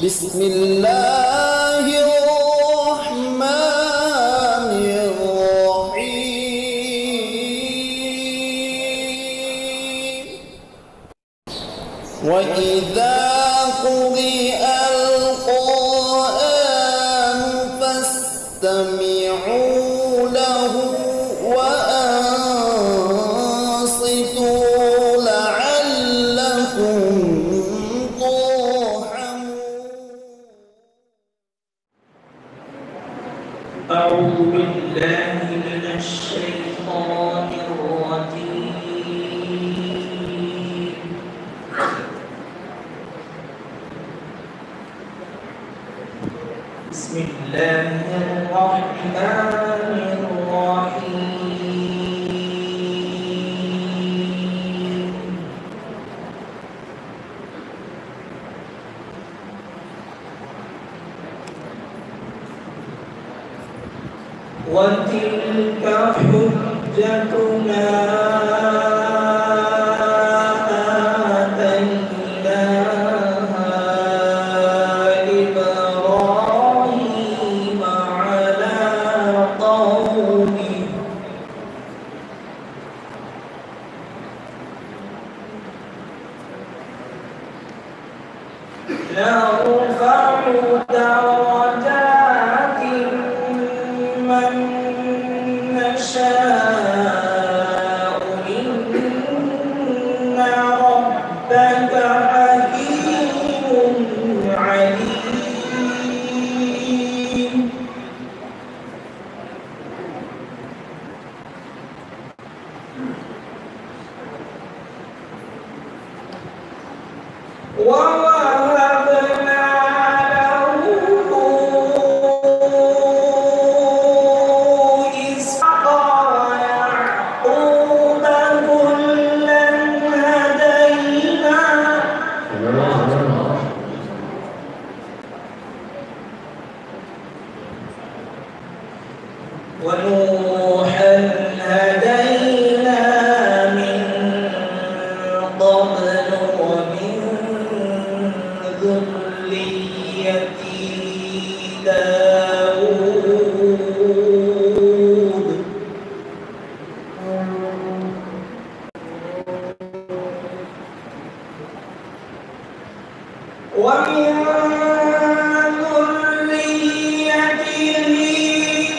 بسم الله الرحمن الرحيم وإذا قرئ القرآن فاستمعوا له وأنصتوا لعلكم أعوذ بالله من الشيطان الرجيم. بسم الله الرحمن الرحيم. وتلك حجتنا آتيناها إبراهيم على قومه نرفع درجات من نشاء إن ربك حكيم عليم. ووهبنا له إسحاق ويعقوب كلا هدينا ونوحا هدينا من قبل ومن ذرية داود ومن ذريته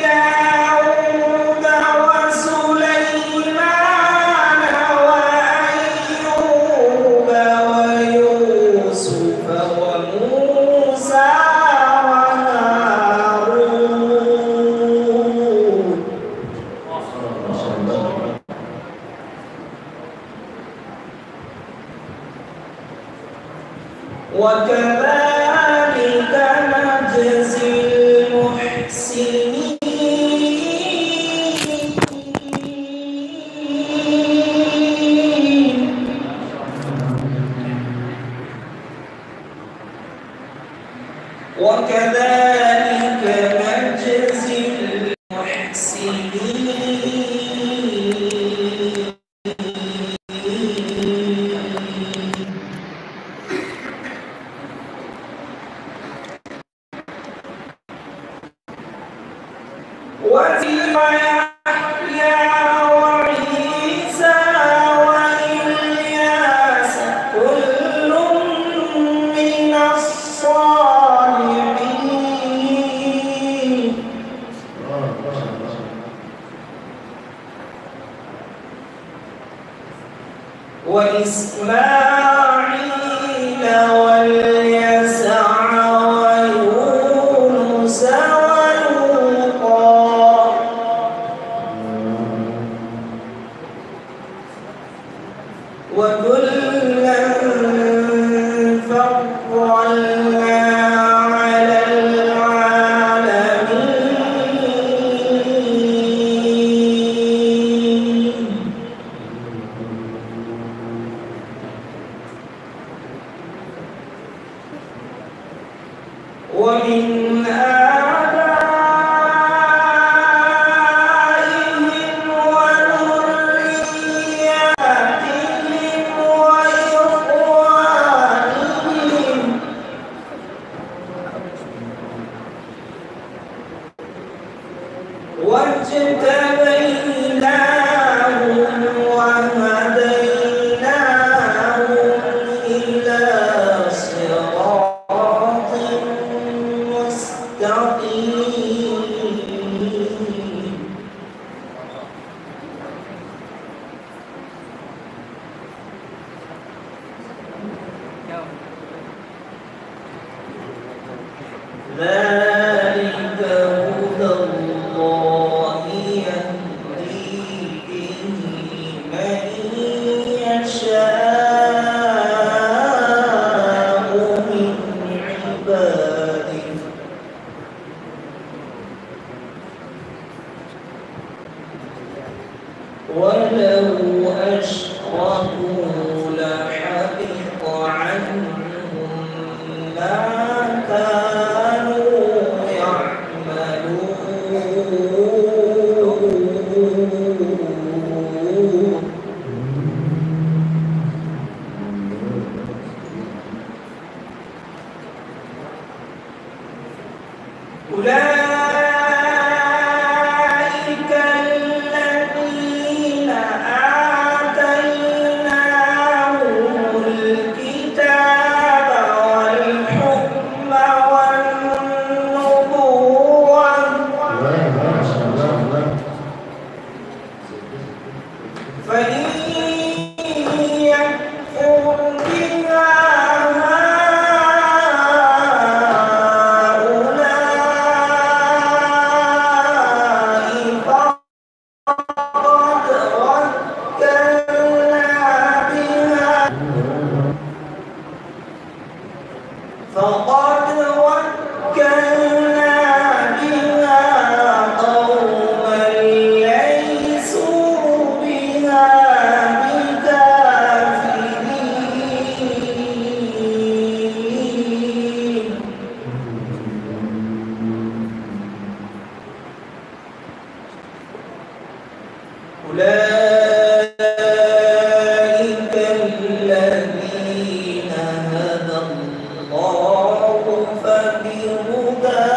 داود وسليمان وأيوب ويوسف وموسى وهارون وكذلك نجزي المحسنين. وكذلك نجزي المحسنين. وتلك يحيى وعيسى وإلياس كل من الصالحين. وإسماعيل واليسع ويونس ولوطا وكلا فضلنا على العالمين. ومن آبائهم وذرياتهم وإخوانهم اجتبيناهم وهديناهم إلى صراط مستقيم. ذلك هدى الله يهدي به من يشاء من عباده ولو أشركوا لحبط عنهم ما كانوا يعملون. أولئك الذين آتيناهم الكتاب والحكم والنبوة فإن يكفر بها فقد وكلنا بها قوما ليسوا بها بكافرين. أولئك الذين هدى الله فبهداه